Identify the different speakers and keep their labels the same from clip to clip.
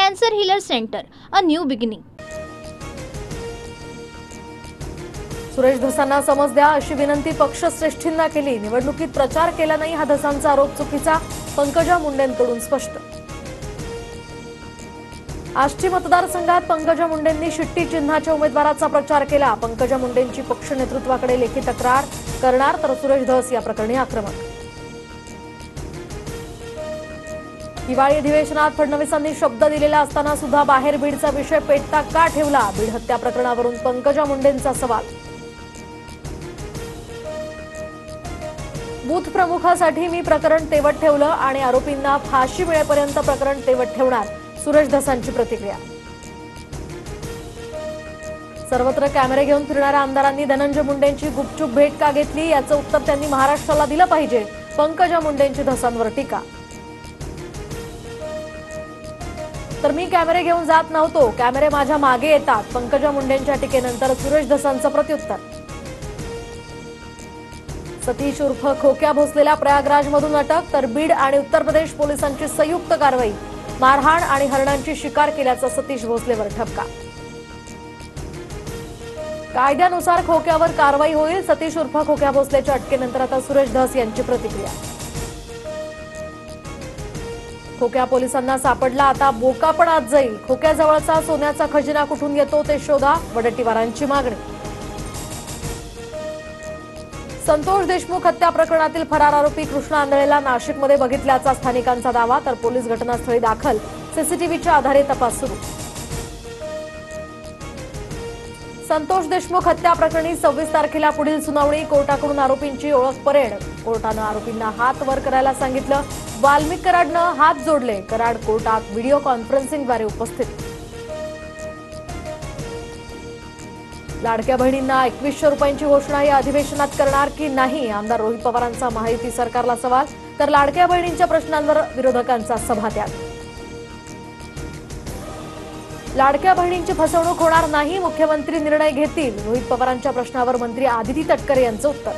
Speaker 1: Cancer healer centre, a new beginning.
Speaker 2: Suresh धसांना समज द्या अशी विनंती पक्षश्रेष्ठींना केली. निवडणुकीत प्रचार केला नाही हा धसांचा आरोप चुकीचा, पंकजा मुंडेंकडून स्पष्ट. आष्टी मतदारसंघात पंकजा मुंडेंनी शिट्टी चिन्हाच्या उमेदवाराचा प्रचार केला. पंकजा मुंडेंची पक्ष नेतृत्वाकडे लेखी तक्रार करणार, तर सुरेश धस या प्रकरणी आक्रमक. हिवाळी अधिवेशनात फडणवीसांनी शब्द दिलेला असताना सुद्धा बाहेर बीडचा विषय पेटता का ठेवला? बीड हत्या प्रकरणावरून पंकजा मुंडेंचा सवाल. बूथ प्रमुखासाठी मी प्रकरण तेवत ठेवलं आणि आरोपींना फाशी मिळेपर्यंत प्रकरण तेवत ठेवणार, सुरेश धसांची प्रतिक्रिया. सर्वत्र कॅमेरे घेऊन फिरणाऱ्या आमदारांनी धनंजय मुंडेंची गुपचूप भेट का घेतली याचं उत्तर त्यांनी महाराष्ट्राला दिलं पाहिजे, पंकजा मुंडेंची धसांवर टीका. तर मी कॅमेरे घेऊन जात नव्हतो, कॅमेरे माझ्या मागे येतात, पंकजा मुंडेंच्या टीकेनंतर सुरेश धसांचं प्रत्युत्तर. सतीश उर्फ खोक्या भोसलेला प्रयागराजमधून अटक, तर बीड आणि उत्तर प्रदेश पोलिसांची संयुक्त कारवाई. मारहाण आणि हरणांची शिकार केल्याचा सतीश भोसलेवर ठपका. कायद्यानुसार खोक्यावर कारवाई होईल. सतीश उर्फ खोक्या भोसलेच्या अटकेनंतर आता सुरेश धस यांची प्रतिक्रिया. खोक्या पोलिसांना सापडला, आता बोका पण आत जाईल. खोक्याजवळचा सोन्याचा खजिना कुठून येतो ते शोधा, वडट्टीवारांची मागणी. संतोष देशमुख हत्या प्रकरणातील फरार आरोपी कृष्णा आंधळेला नाशिकमध्ये बघितल्याचा स्थानिकांचा दावा, तर पोलीस घटनास्थळी दाखल. सीसीटीव्हीच्या आधारे तपास सुरू. संतोष देशमुख हत्या प्रकरणी 26 तारखेला पुढील सुनावणी. कोर्टाकडून आरोपींची ओळख परेड. कोर्टानं आरोपींना हात वर करायला सांगितलं. वाल्मिक कराडनं हात जोडले. कराड कोर्टात व्हिडिओ कॉन्फरन्सिंगद्वारे उपस्थित. लाडक्या बहिणींना 2100 रुपयांची घोषणा या अधिवेशनात करणार की नाही, आमदार रोहित पवारांचा महायुती सरकारला सवाल, तर लाडक्या बहिणींच्या प्रश्नांवर विरोधकांचा सभात्याग. लाडक्या बहिणींची फसवणूक होणार नाही, मुख्यमंत्री निर्णय घेतील, रोहित पवारांच्या प्रश्नावर मंत्री आदिती तटकरे यांचं उत्तर.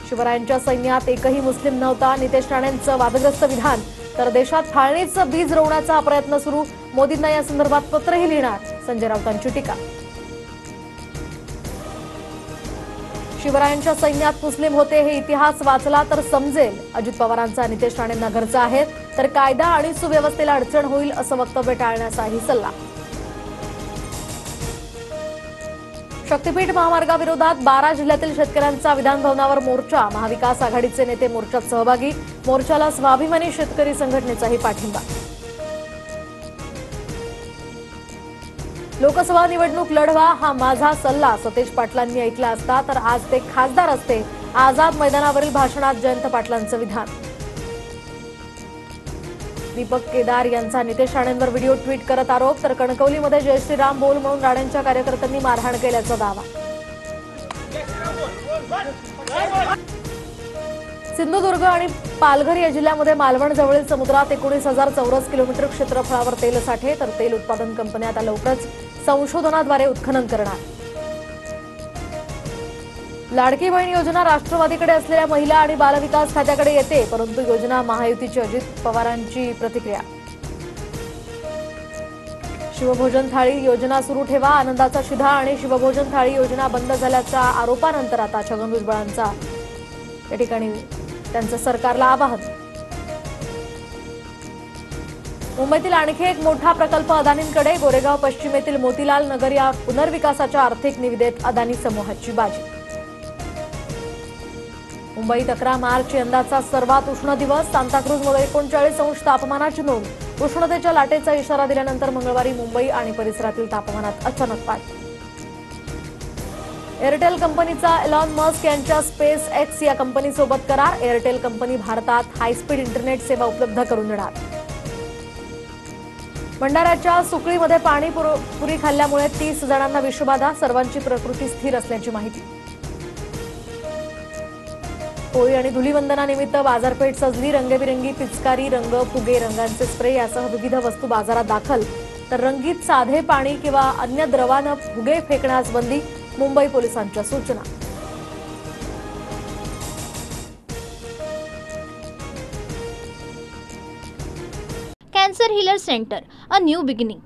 Speaker 2: शिवरायांच्या सैन्यात एकही मुस्लिम नव्हता, नितेश राणेंचं वादग्रस्त विधान, तर देशात फाळणीचं बीज रोवण्याचा प्रयत्न सुरू, मोदींना या संदर्भात पत्रही लिहिणार, संजय राऊतांची टीका. शिवरायांच्या सैन्यात मुस्लिम होते हे इतिहास वाचला तर समजेल, अजित पवारांचा नितेश राणेंना घरचा आहे, तर कायदा आणि सुव्यवस्थेला अडचण होईल असं वक्तव्य टाळण्याचाही सल्ला. शक्तीपीठ महामार्गाविरोधात 12 जिल्ह्यातील शेतकऱ्यांचा विधान भवनावर मोर्चा. महाविकास आघाडीचे नेते मोर्चात सहभागी. मोर्चाला स्वाभिमानी शेतकरी संघटनेचाही पाठिंबा. लोकसभा निवडणूक लढवा हा माझा सल्ला सतेज पाटलांनी ऐकला असता तर आज ते खासदार असते, आझाद मैदानावरील भाषणात जयंत पाटलांचं विधान. दीपक केदार यांचा नितेश राणेंवर व्हिडिओ ट्विट करत आरोप, तर कणकवलीमध्ये जय श्रीराम बोल म्हणून राणेंच्या कार्यकर्त्यांनी मारहाण केल्याचा दावा. सिंधुदुर्ग आणि पालघर या जिल्ह्यामध्ये मालवण जवळील समुद्रात 19,000 चौरस किलोमीटर क्षेत्रफळावर तेल साठे, तर तेल उत्पादन कंपन्या आता लवकरच संशोधनाद्वारे उत्खनन करणार. लाडकी बहीण योजना राष्ट्रवादीकडे असलेल्या महिला आणि बालविकास खात्याकडे येते, परंतु योजना महायुतीची, अजित पवारांची प्रतिक्रिया. शिवभोजन थाळी योजना सुरू ठेवा, आनंदाचा शिधा आणि शिवभोजन थाळी योजना बंद झाल्याच्या आरोपानंतर आता छगन भुजबळांचा या ठिकाणी त्यांचं सरकारला आवाहन. मुंबईतील आणखी एक मोठा प्रकल्प अदानींकडे. गोरेगाव पश्चिमेतील मोतीलाल नगर या पुनर्विकासाच्या आर्थिक निविदेत अदानी समूहाची बाजी. मुंबईत 11 मार्च यंदाचा सर्वात उष्ण दिवस. सांताक्रूजमध्ये 39 अंश तापमानाची नोंद. उष्णतेच्या लाटेचा इशारा दिल्यानंतर मंगळवारी मुंबई आणि परिसरातील तापमानात अचानक वाढ. एअरटेल कंपनीचा एलॉन मस्क यांच्या स्पेस एक्स या कंपनीसोबत करार. एअरटेल कंपनी भारतात हायस्पीड इंटरनेट सेवा उपलब्ध करून देणार. भंडाऱ्याच्या सुकळीमध्ये पाणीपुरी खाल्ल्यामुळे 30 जणांना विषबाधा, सर्वांची प्रकृती स्थिर असल्याची माहिती. होळी आणि धुलीवंदनानिमित्त बाजारपेठ सजली. रंगबिरंगी पिचकारी, रंग, फुगे, रंगांचे स्प्रे यासह विविध वस्तू बाजारात दाखल, तर रंगीत साधे पाणी किंवा अन्य द्रवानं फुगे फेकण्यास बंदी, मुंबई पोलिसांच्या सूचना.
Speaker 1: Cancer Cancer Healer Center, a new beginning.